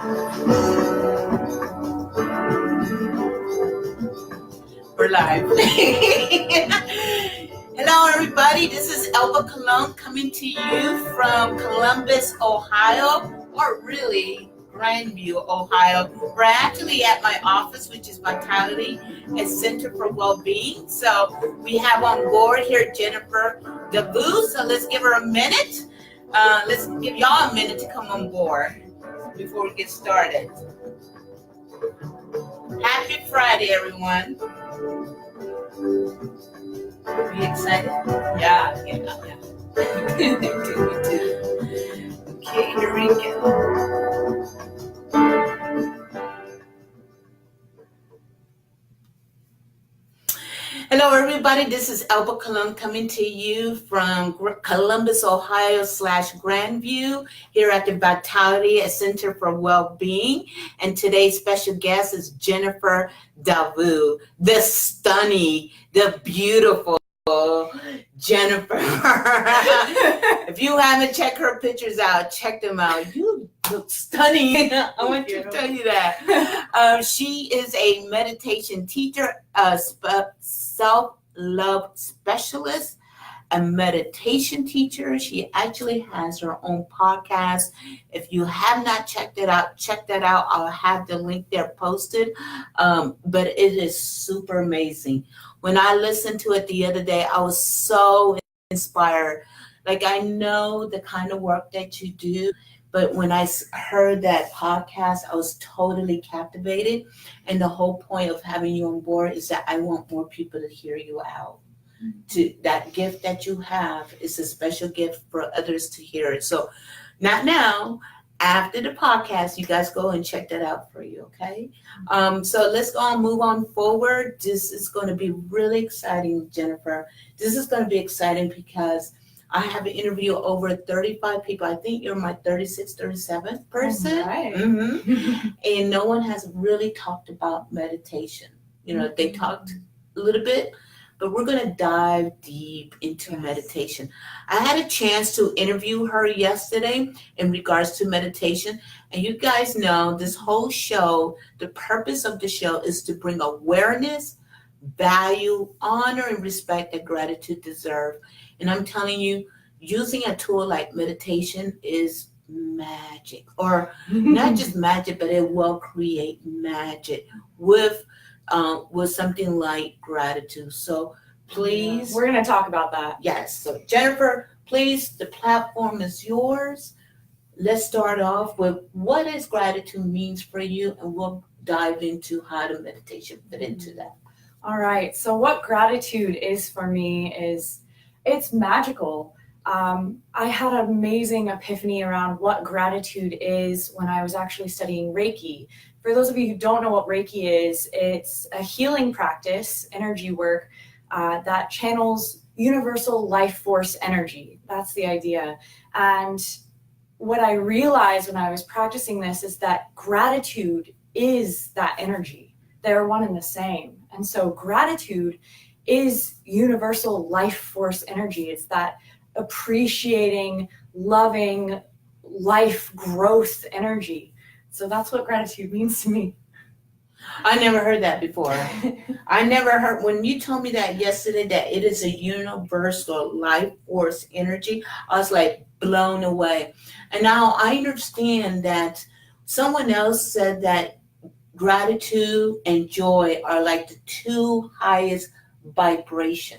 We're live. Hello, everybody. This is Elba coming to you from Columbus, Ohio, or really Grandview, Ohio. We're actually at my office, which is Vitality and Center for Wellbeing. So we have on board here Jennifer Davoust. So let's give her a minute. Let's give y'all a minute to come on board before we get started. Happy Friday, everyone. Are you excited? Yeah. Okay, here we go. Hello, everybody. This is Elba coming to you from Columbus, Ohio /Grandview here at the Vitality Center for Wellbeing. And today's special guest is Jennifer Davoust, the stunning, the beautiful Jennifer. If you haven't checked her pictures out, check them out. You look stunning. I want to tell you that. She is a meditation teacher, self-love specialist, a meditation teacher. She actually has her own podcast. If you have not checked it out, check that out. I'll have the link there posted. But it is super amazing. When I listened to it the other day, I was so inspired. Like, I know the kind of work that you do, but when I heard that podcast, I was totally captivated. And the whole point of having you on board is that I want more people to hear you out. To that gift that you have is a special gift for others to hear it. So not now, after the podcast, you guys go and check that out for you, okay? So let's go and move on forward. This is going to be really exciting, Jennifer. This is going to be exciting because I have interviewed over 35 people. I think you're my 36th, 37th person. Right. Mm-hmm. And no one has really talked about meditation. You know, they talked a little bit, but we're going to dive deep into meditation. I had a chance to interview her yesterday in regards to meditation. And you guys know this whole show, the purpose of the show is to bring awareness, value, honor, and respect that gratitude deserves. And I'm telling you, using a tool like meditation is magic, or not just magic, but it will create magic with something like gratitude. So please. We're going to talk about that. Yes. So Jennifer, please, the platform is yours. Let's start off with what does gratitude means for you, and we'll dive into how the meditation fit into that. All right. So what gratitude is for me is it's magical. I had an amazing epiphany around what gratitude is when I was actually studying Reiki. For those of you who don't know what Reiki is, it's a healing practice, energy work, that channels universal life force energy. That's the idea. And what I realized when I was practicing this is that gratitude is that energy. They're one and the same. And so gratitude is universal life force energy. It's that appreciating, loving, life growth energy. So that's what gratitude means to me. I never heard that before. I never heard, when you told me that yesterday, that it is a universal life force energy, I was like blown away. And now I understand that someone else said that gratitude and joy are like the two highest vibration.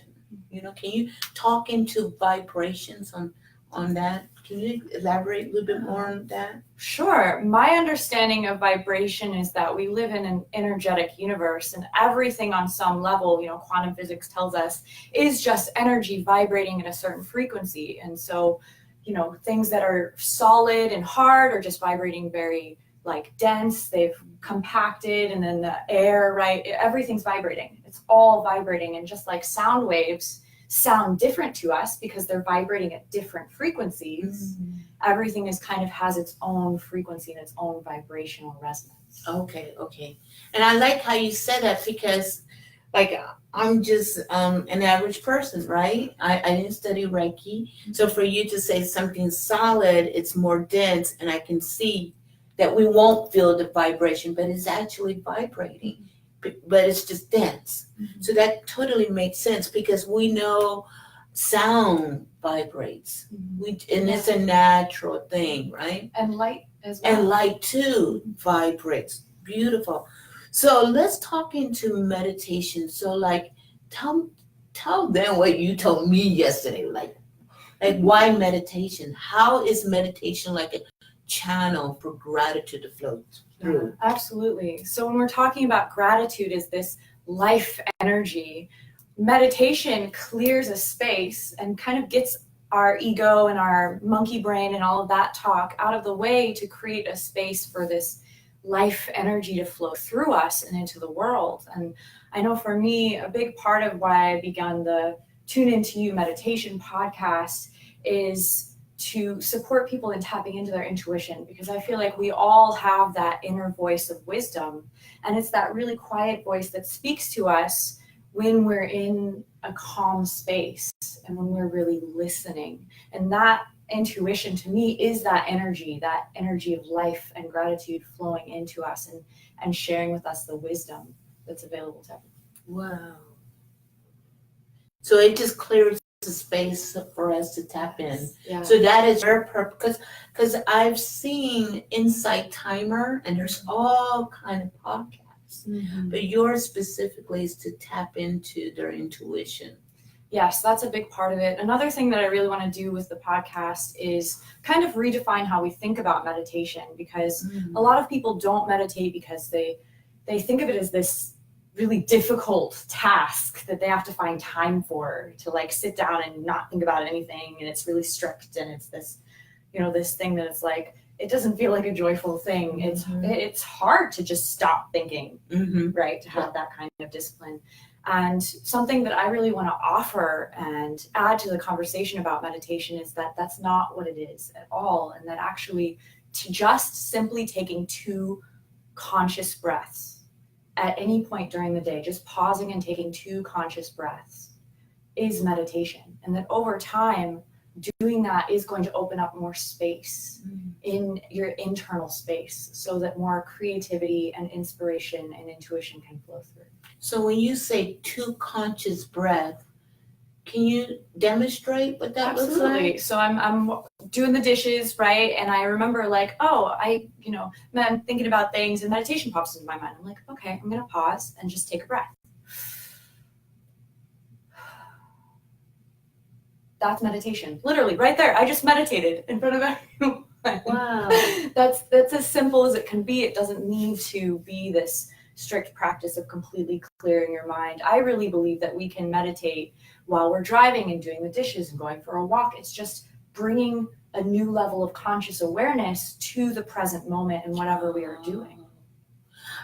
You know, can you talk into vibrations on that? Can you elaborate a little bit more on that? Sure. My understanding of vibration is that we live in an energetic universe, and everything on some level, you know, quantum physics tells us, is just energy vibrating at a certain frequency. And so, you know, things that are solid and hard are just vibrating very like dense, they've compacted, and then the air, right? Everything's vibrating. It's all vibrating. And just like sound waves sound different to us because they're vibrating at different frequencies, everything is kind of has its own frequency and its own vibrational resonance. Okay. And I like how you said that because like I'm just an average person, right? I didn't study Reiki. So for you to say something solid, it's more dense, and I can see that we won't feel the vibration, but it's actually vibrating, but it's just dense. So that totally makes sense because we know sound vibrates. And it's a natural thing, right? And light as well. And light too vibrates. Beautiful. So let's talk into meditation. So like tell them what you told me yesterday. Like why meditation? How is meditation like a channel for gratitude to flow through? Yeah, absolutely. So when we're talking about gratitude as this life energy, meditation clears a space and kind of gets our ego and our monkey brain and all of that talk out of the way to create a space for this life energy to flow through us and into the world. And I know for me, a big part of why I began the Tune Into You meditation podcast is to support people in tapping into their intuition, because I feel like we all have that inner voice of wisdom, and it's that really quiet voice that speaks to us when we're in a calm space and when we're really listening. And that intuition to me is that energy of life and gratitude flowing into us and sharing with us the wisdom that's available to everyone. Wow. So it just clears the space for us to tap in. Yeah. So that is your purpose, because I've seen Insight Timer and there's all kind of podcasts, but yours specifically is to tap into their intuition. Yes, that's a big part of it. Another thing that I really want to do with the podcast is kind of redefine how we think about meditation, because a lot of people don't meditate because they think of it as this really difficult task that they have to find time for, to like sit down and not think about anything, and it's really strict, and it's this, this thing that it's like, it doesn't feel like a joyful thing. It's hard to just stop thinking, right? To have that kind of discipline. And something that I really want to offer and add to the conversation about meditation is that that's not what it is at all. And that actually to just simply taking 2 conscious breaths at any point during the day, just pausing and taking 2 conscious breaths is meditation. And that over time, doing that is going to open up more space in your internal space so that more creativity and inspiration and intuition can flow through. So when you say 2 conscious breath, can you demonstrate what that looks like? So I'm doing the dishes, right? And I remember like, I'm thinking about things and meditation pops into my mind. I'm like, okay, I'm going to pause and just take a breath. That's meditation. Literally right there. I just meditated in front of everyone. Wow. That's as simple as it can be. It doesn't need to be this strict practice of completely clearing your mind. I really believe that we can meditate while we're driving and doing the dishes and going for a walk. It's just bringing a new level of conscious awareness to the present moment and whatever we are doing.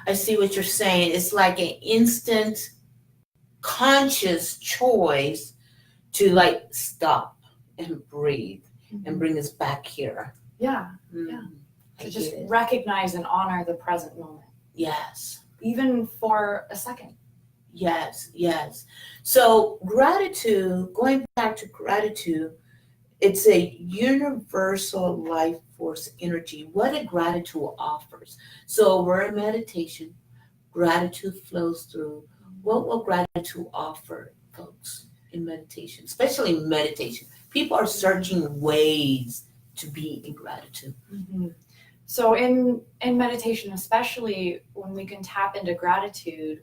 I see what you're saying. It's like an instant conscious choice to like stop and breathe and bring us back here. Yeah. To just recognize and honor the present moment. Yes. Even for a second. Yes. So gratitude, going back to gratitude, it's a universal life force energy. What a gratitude offers. So we're in meditation, gratitude flows through. What will gratitude offer folks in meditation, especially in meditation? People are searching ways to be in gratitude. So in meditation, especially when we can tap into gratitude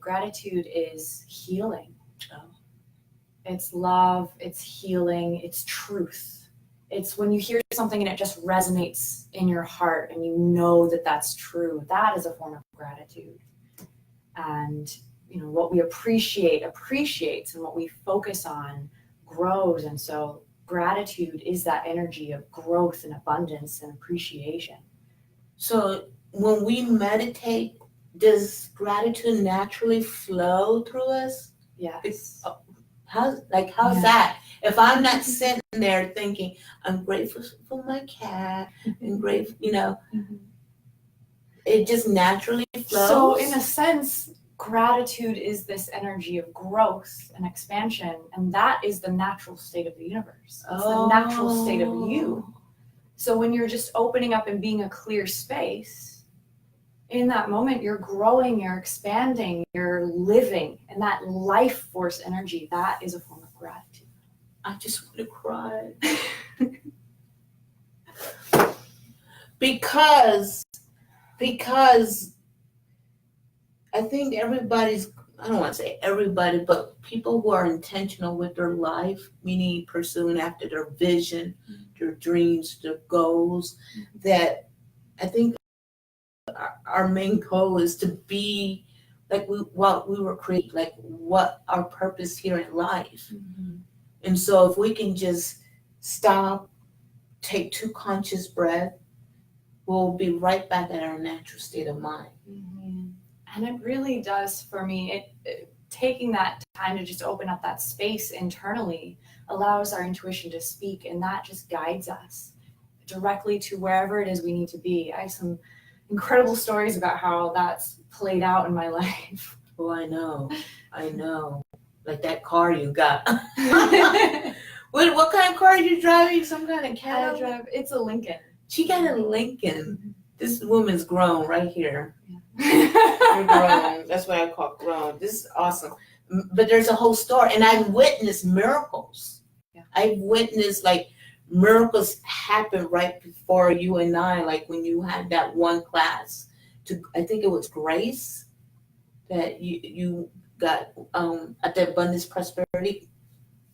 is healing. It's love, it's healing, it's truth. It's when you hear something and it just resonates in your heart and you know that that's true. That is a form of gratitude. And what we appreciate appreciates, and what we focus on grows. And so gratitude is that energy of growth and abundance and appreciation. So when we meditate, does gratitude naturally flow through us? Yes. How's that? If I'm not sitting there thinking, I'm grateful for my cat and grateful, it just naturally flows. So in a sense, gratitude is this energy of growth and expansion, and that is the natural state of the universe. It's the natural state of you. So when you're just opening up and being a clear space, in that moment, you're growing, you're expanding, you're living, and that life force energy, that is a form of gratitude. I just want to cry. because I think everybody's, I don't want to say everybody, but people who are intentional with their life, meaning pursuing after their vision, their dreams, their goals, that I think our main goal is to be like what we were created, like what our purpose here in life. And so if we can just stop, take 2 conscious breaths, we'll be right back at our natural state of mind. And it really does, for me, taking that time to just open up that space internally allows our intuition to speak, and that just guides us directly to wherever it is we need to be. I have some incredible stories about how that's played out in my life. Oh, I know. Like that car you got. What kind of car are you driving? Some kind of Cadillac? It's a Lincoln. She got a Lincoln. This woman's grown right here. You're grown. That's what I call grown. This is awesome. But there's a whole story, and I've witnessed miracles. Yeah. I've witnessed like miracles happen right before you and I, like when you had that one class. I think it was Grace that you got at the Abundance Prosperity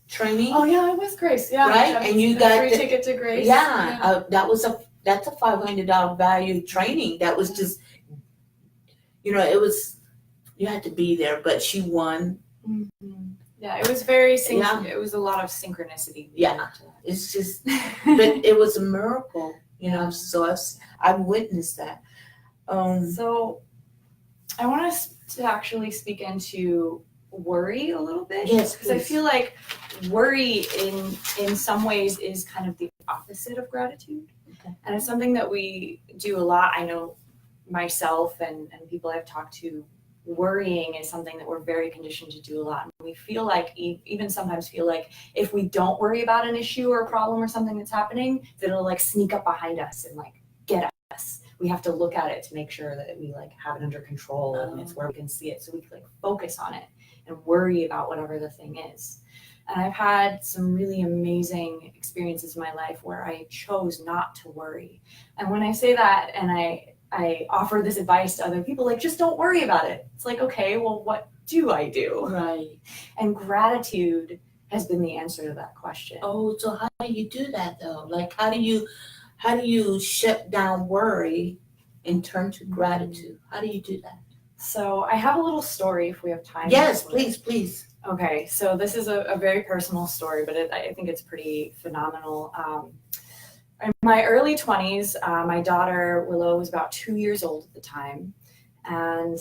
training. Oh yeah, it was Grace. Yeah, right. And you got free ticket to Grace. Yeah, that's a $500 value training. That was just, it was, you had to be there, but she won. Yeah, it was very it was a lot of synchronicity. Yeah, it's just, but it was a miracle, so I've witnessed that. So I want us to actually speak into worry a little bit. Yes, because I feel like worry in some ways is kind of the opposite of gratitude. Okay. And it's something that we do a lot. I know myself and people I've talked to, worrying is something that we're very conditioned to do a lot. And we feel like, even sometimes feel like if we don't worry about an issue or a problem or something that's happening, that it'll like sneak up behind us and like get us. We have to look at it to make sure that we like have it under control and it's where we can see it, so we can like focus on it and worry about whatever the thing is. And I've had some really amazing experiences in my life where I chose not to worry. And when I say that and I offer this advice to other people, like, just don't worry about it. It's like, okay, well, what do I do? Right. And gratitude has been the answer to that question. Oh, so how do you do that though? Like, how do you shut down worry and turn to gratitude? How do you do that? So I have a little story if we have time. Yes, please. Okay, so this is a very personal story, but I think it's pretty phenomenal. In my early 20s, my daughter Willow was about 2 years old at the time, and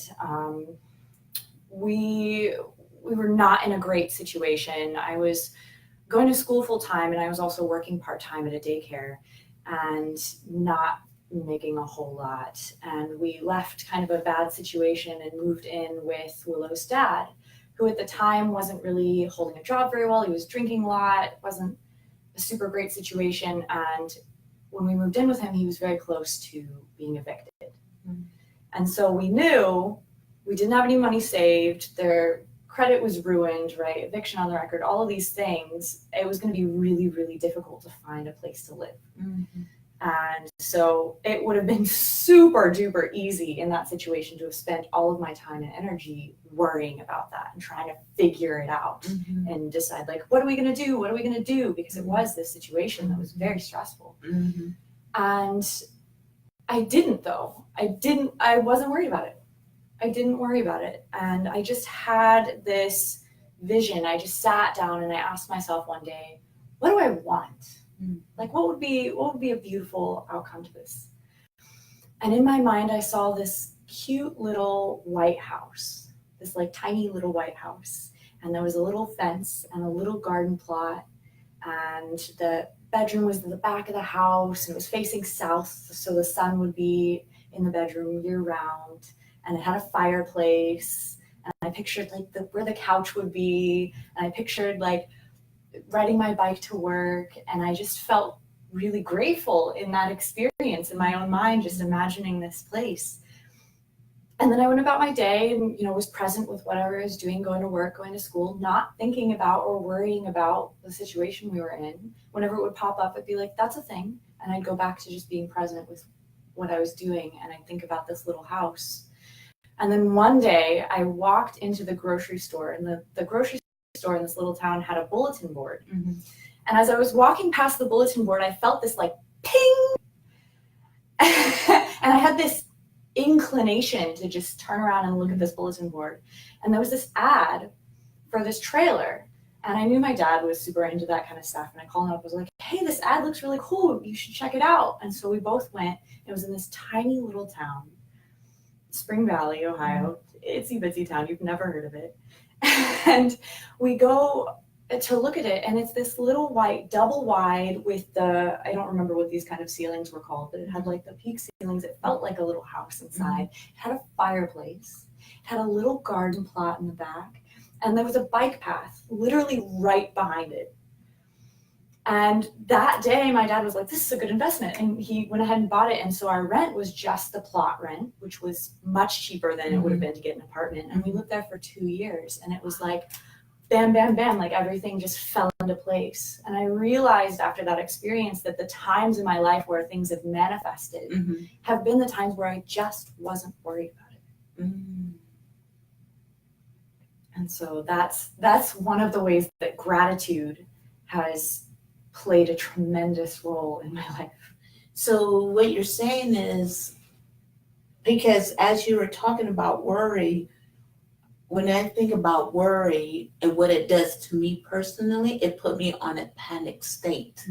we were not in a great situation. I was going to school full time, and I was also working part time at a daycare, and not making a whole lot. And we left kind of a bad situation and moved in with Willow's dad, who at the time wasn't really holding a job very well. He was drinking a lot, wasn't a super great situation. And when we moved in with him, he was very close to being evicted. And so we knew we didn't have any money saved. Their credit was ruined, right? Eviction on the record, all of these things. It was going to be really, really difficult to find a place to live. And so it would have been super duper easy in that situation to have spent all of my time and energy worrying about that and trying to figure it out and decide, like, what are we going to do? What are we going to do? Because it was this situation that was very stressful. And I didn't, though. I wasn't worried about it. I didn't worry about it. And I just had this vision. I just sat down and I asked myself one day, what do I want? Like, what would be a beautiful outcome to this? And in my mind, I saw this cute little white house, this like tiny little white house. And there was a little fence and a little garden plot. And the bedroom was in the back of the house and it was facing south, so the sun would be in the bedroom year round. And it had a fireplace. And I pictured like where the couch would be. And I pictured like riding my bike to work, and I just felt really grateful in that experience in my own mind, just imagining this place. And then I went about my day and, was present with whatever I was doing, going to work, going to school, not thinking about or worrying about the situation we were in. Whenever it would pop up, I'd be like, that's a thing. And I'd go back to just being present with what I was doing. And I'd think about this little house. And then one day I walked into the grocery store, and the grocery store in this little town had a bulletin board. Mm-hmm. And as I was walking past the bulletin board, I felt this like ping. And I had this inclination to just turn around and look at this bulletin board. And there was this ad for this trailer. And I knew my dad was super into that kind of stuff. And I called him up, I was like, hey, this ad looks really cool. You should check it out. And so we both went. It was in this tiny little town, Spring Valley, Ohio. Itsy bitsy town. You've never heard of it. And we go to look at it, and it's this little white, double wide with I don't remember what these kind of ceilings were called, but it had like the peak ceilings. It felt like a little house inside. It had a fireplace. It had a little garden plot in the back, and there was a bike path literally right behind it. And that day, my dad was like, this is a good investment. And he went ahead and bought it. And so our rent was just the plot rent, which was much cheaper than it would have been to get an apartment. And we lived there for 2 years. And it was like, bam, bam, bam, like everything just fell into place. And I realized after that experience that the times in my life where things have manifested have been the times where I just wasn't worried about it. Mm-hmm. And so that's one of the ways that gratitude has played a tremendous role in my life. So what you're saying is, because as you were talking about worry, when I think about worry and what it does to me personally, it put me on a panic state.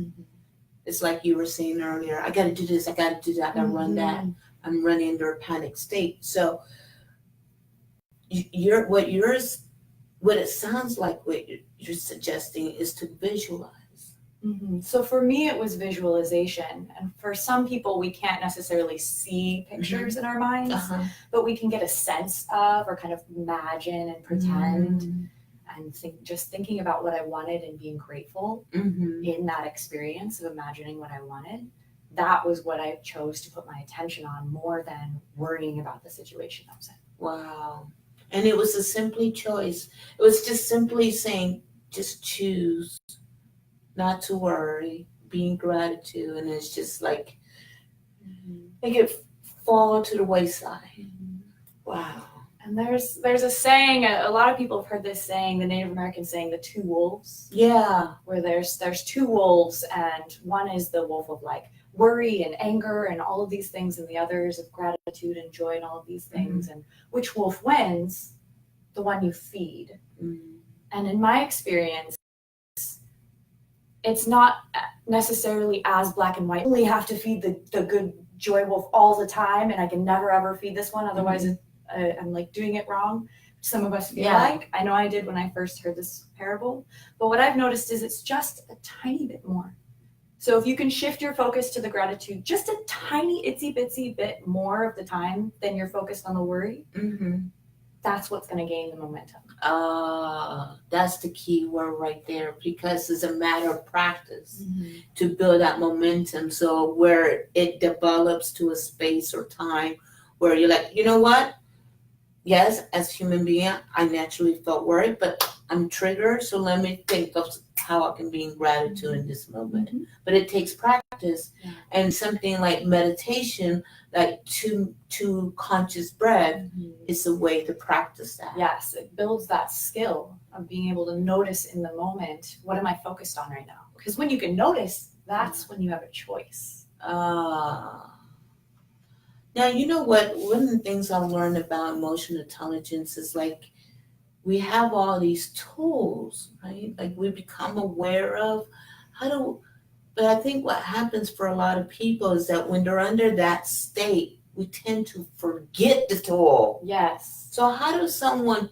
It's like you were saying earlier, I got to do this, I got to do that, I got to run that. I'm running under a panic state. So what it sounds like what you're suggesting is to visualize. So for me, it was visualization. And for some people, we can't necessarily see pictures in our minds, but we can get a sense of or kind of imagine and pretend and thinking about what I wanted and being grateful in that experience of imagining what I wanted. That was what I chose to put my attention on more than worrying about the situation I was in. Wow. And it was a simply choice. It was just simply saying, just choose not to worry, being gratitude, and it's just like make it fall to the wayside. Wow. And there's a saying, a lot of people have heard this saying, the Native American saying, the two wolves. Yeah. Where there's two wolves, and one is the wolf of like worry and anger and all of these things, and the other is of gratitude and joy and all of these things. And which wolf wins? The one you feed. And in my experience, it's not necessarily as black and white. I only have to feed the good joy wolf all the time, and I can never ever feed this one. Otherwise, I'm like doing it wrong. Some of us feel like. I know I did when I first heard this parable. But what I've noticed is it's just a tiny bit more. So if you can shift your focus to the gratitude just a tiny itsy bitsy bit more of the time than you're focused on the worry, that's what's going to gain the momentum. That's the key word right there, because it's a matter of practice to build that momentum. So where it develops to a space or time where you're like, you know what? Yes, as a human being, I naturally felt worried, but I'm triggered. So let me think of how I can be in gratitude in this moment. But it takes practice. And something like meditation, like two conscious breath, is a way to practice that. Yes, it builds that skill of being able to notice in the moment, what am I focused on right now? Because when you can notice, that's when you have a choice. Now, you know what? One of the things I've learned about emotional intelligence is like we have all these tools, right? Like we become aware of but I think what happens for a lot of people is that when they're under that state, we tend to forget the tool. Yes. So how did someone?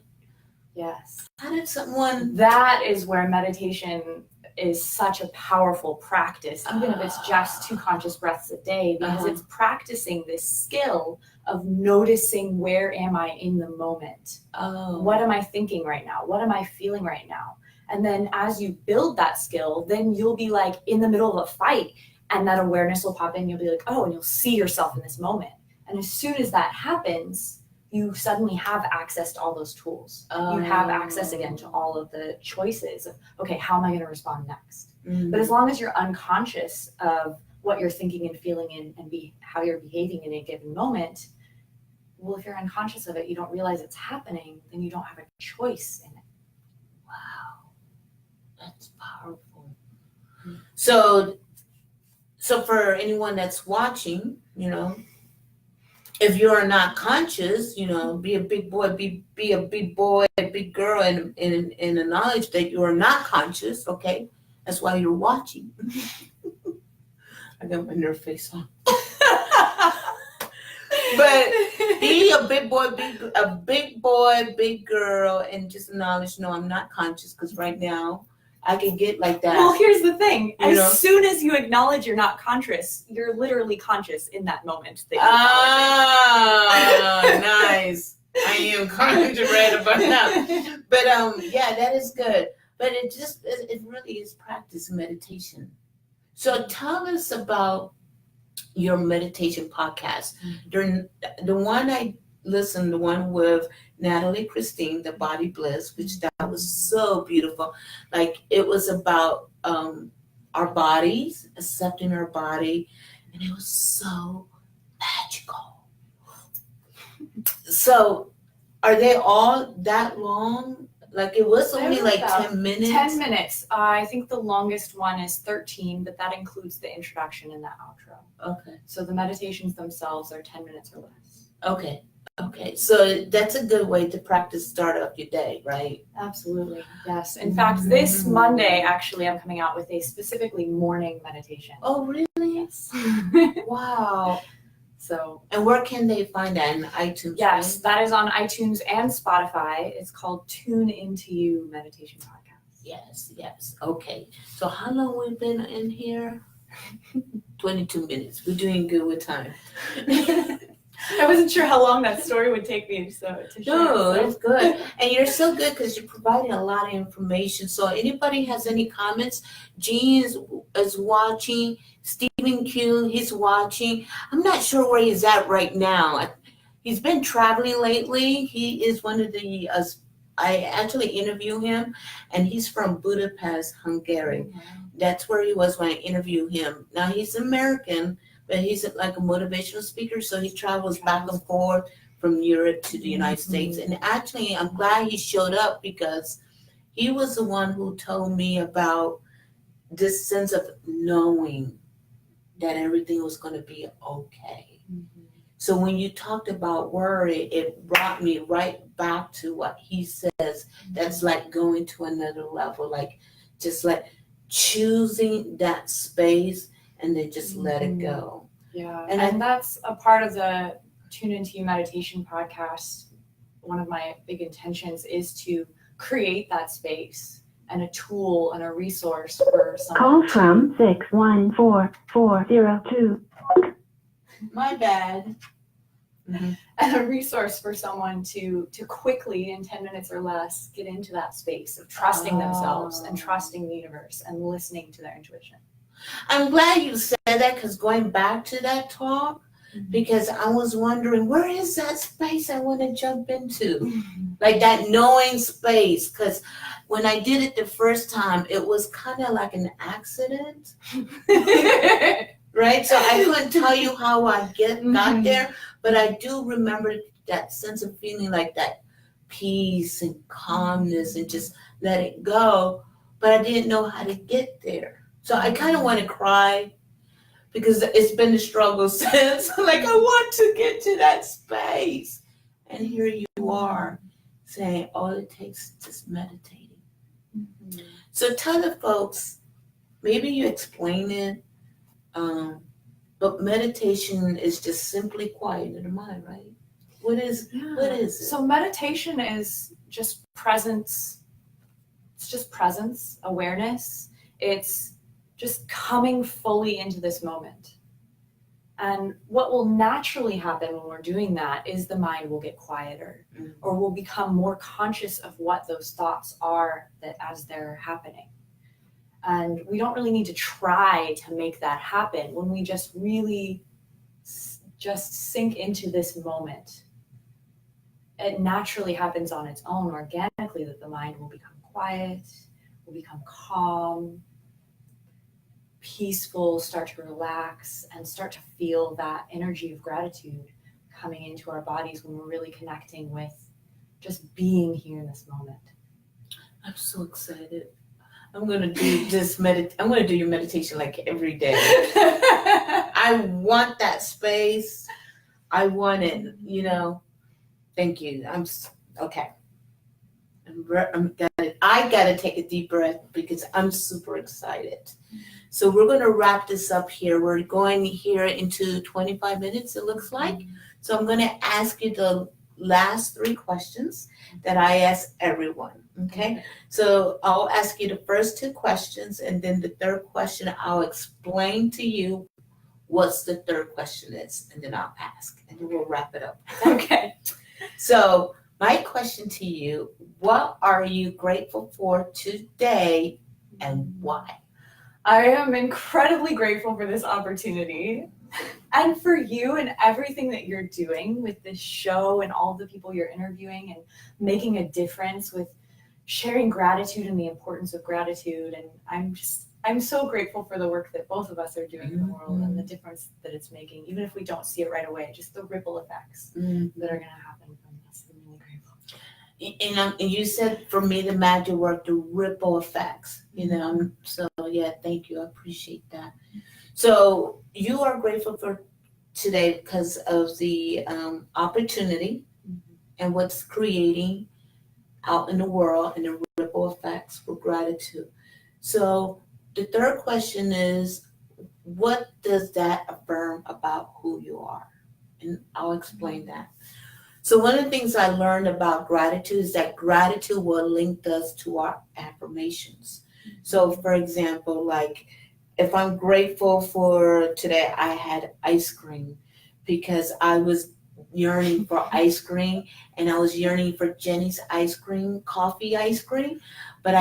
That is where meditation is such a powerful practice, even if it's just 2 conscious breaths a day, because it's practicing this skill of noticing where am I in the moment. What am I thinking right now? What am I feeling right now? And then as you build that skill, then you'll be like in the middle of a fight, and that awareness will pop in. You'll be like, oh, and you'll see yourself in this moment. And as soon as that happens, you suddenly have access to all those tools. You have access again to all of the choices of, okay, how am I going to respond next? But as long as you're unconscious of what you're thinking and feeling and how you're behaving in a given moment, well, if you're unconscious of it, you don't realize it's happening, then you don't have a choice in it. Wow, that's powerful. So for anyone that's watching, if you're not conscious, be a big boy, be a big boy, a big girl, and in the knowledge that you are not conscious. Okay, that's why you're watching. I got my nerve face on. But be a big boy, big girl, and just knowledge. No, I'm not conscious because right now I can get like that. Well, here's the thing. As soon as you acknowledge you're not conscious, you're literally conscious in that moment. Nice. I am conscious right about now. But yeah, that is good. But it really is practice meditation. So tell us about your meditation podcast. During the one I listened, the one with Natalie Christine, the Body Bliss, which that was so beautiful. Like it was about our bodies, accepting our body, and it was so magical. So are they all that long? Like it was only like 10 minutes? 10 minutes. I think the longest one is 13, but that includes the introduction and the outro. Okay. So the meditations themselves are 10 minutes or less. Okay. So that's a good way to practice start off your day, right? Absolutely. Yes. In fact, this Monday, actually, I'm coming out with a specifically morning meditation. Oh, really? Yes. Wow. So, and where can they find that? In iTunes? Yes, that is on iTunes and Spotify. It's called Tune Into You Meditation Podcast. Yes. Okay. So how long we've been in here? 22 minutes. We're doing good with time. I wasn't sure how long that story would take me to share. No, it's good. And you're so good because you're providing a lot of information. So anybody has any comments? Jean is watching. Stephen Q, he's watching. I'm not sure where he's at right now. He's been traveling lately. He is one of the, I actually interviewed him, and he's from Budapest, Hungary. Mm-hmm. That's where he was when I interviewed him. Now he's American, but he's like a motivational speaker, so he travels back and forth from Europe to the United States. And actually, I'm glad he showed up because he was the one who told me about this sense of knowing that everything was going to be okay. Mm-hmm. So when you talked about worry, it brought me right back to what he says. Mm-hmm. That's like going to another level, like just like choosing that space and then just let it go. Yeah, and that's a part of the Tune Into You meditation podcast. One of my big intentions is to create that space and a tool and a resource for someone. Call from 614402. My bad. Mm-hmm. And a resource for someone to quickly, in 10 minutes or less, get into that space of trusting themselves and trusting the universe and listening to their intuition. I'm glad you said that, because going back to that talk, because I was wondering, where is that space I want to jump into? Like that knowing space. Because when I did it the first time, it was kind of like an accident. Right? So I couldn't tell you how I got there, but I do remember that sense of feeling like that peace and calmness and just let it go. But I didn't know how to get there. So I kind of want to cry, because it's been a struggle since. Like, I want to get to that space. And here you are saying, all it takes is just meditating. Mm-hmm. So tell the folks, maybe you explain it, but meditation is just simply quieting the mind, right? What is it? So meditation is just presence. It's just presence, awareness. It's just coming fully into this moment. And what will naturally happen when we're doing that is the mind will get quieter, or we'll become more conscious of what those thoughts are as they're happening. And we don't really need to try to make that happen when we just really just sink into this moment it naturally happens on its own organically, that the mind will become quiet, will become calm, peaceful, start to relax, and start to feel that energy of gratitude coming into our bodies when we're really connecting with just being here in this moment. I'm so excited. I'm gonna do this I'm gonna do your meditation like every day. I want that space. I want it, Thank you. Okay. I gotta take a deep breath because I'm super excited. So we're gonna wrap this up here. We're going here into 25 minutes, it looks like. So I'm gonna ask you the last 3 questions that I ask everyone, okay? So I'll ask you the first 2 questions, and then the third question, I'll explain to you what's the third question is, and then I'll ask, and then we'll wrap it up. Okay. So my question to you, what are you grateful for today and why? I am incredibly grateful for this opportunity and for you and everything that you're doing with this show and all the people you're interviewing and making a difference with sharing gratitude and the importance of gratitude. And I'm so grateful for the work that both of us are doing in the world and the difference that it's making, even if we don't see it right away, just the ripple effects that are going to happen from this. I'm really grateful. And you said for me the magic work, the ripple effects, so yeah, thank you. I appreciate that. So you are grateful for today because of the opportunity and what's creating out in the world and the ripple effects for gratitude. So the third question is, what does that affirm about who you are? And I'll explain that. So one of the things I learned about gratitude is that gratitude will link us to our affirmations. So for example, like if I'm grateful for today, I had ice cream because I was yearning for ice cream, and I was yearning for Jenny's ice cream, coffee ice cream, but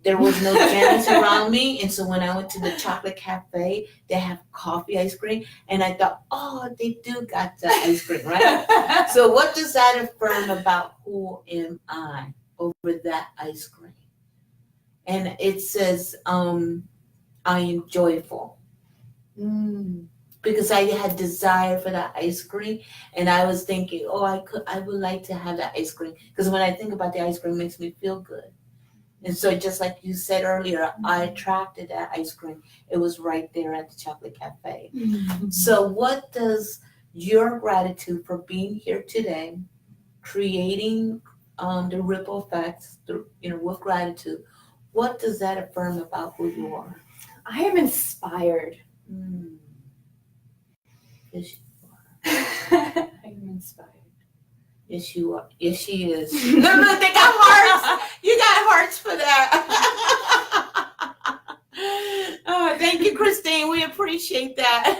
there was no Jenny's around me. And so when I went to the chocolate cafe, they have coffee ice cream, and I thought, oh, they do got the ice cream, right? So what does that affirm about who am I over that ice cream? And it says, I am joyful. Because I had desire for that ice cream, and I was thinking, I would like to have that ice cream, because when I think about the ice cream, it makes me feel good. And so just like you said earlier, I attracted that ice cream. It was right there at the chocolate cafe. So what does your gratitude for being here today, creating the ripple effects, with gratitude, what does that affirm about who you are? I am inspired. Yes, you are. I'm inspired. Yes, you are. Yes, she is. Look, they got hearts. You got hearts for that. Oh, thank you, Christine. We appreciate that.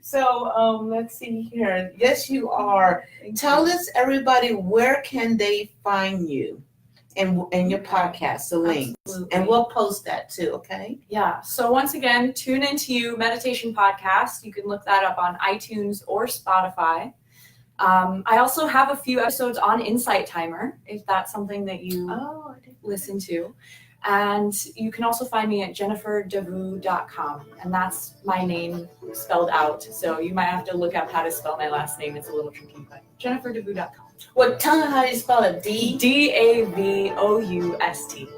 So, let's see here. Yes, you are. Tell us, everybody, where can they find you? And your podcast, the link. Absolutely. And we'll post that too, okay? Yeah. So once again, Tune Into You Meditation Podcast. You can look that up on iTunes or Spotify. I also have a few episodes on Insight Timer, if that's something that you listen to. And you can also find me at jenniferdavoust.com. And that's my name spelled out. So you might have to look up how to spell my last name. It's a little tricky, but jenniferdavoust.com. Well, tell me how you spell it. Davoust.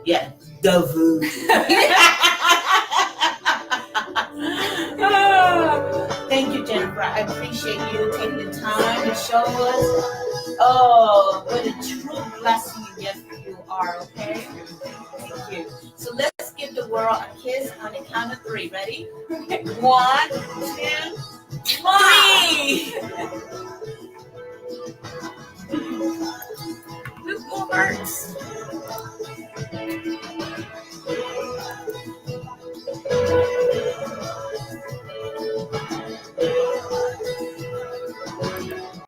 Yeah, Davoust. Thank you, Jennifer. I appreciate you taking the time to show us. Oh, what a true blessing and gift you are, okay? Thank you. So let's give the world a kiss on the count of 3. Ready? 1, 2, 3. Who hearts?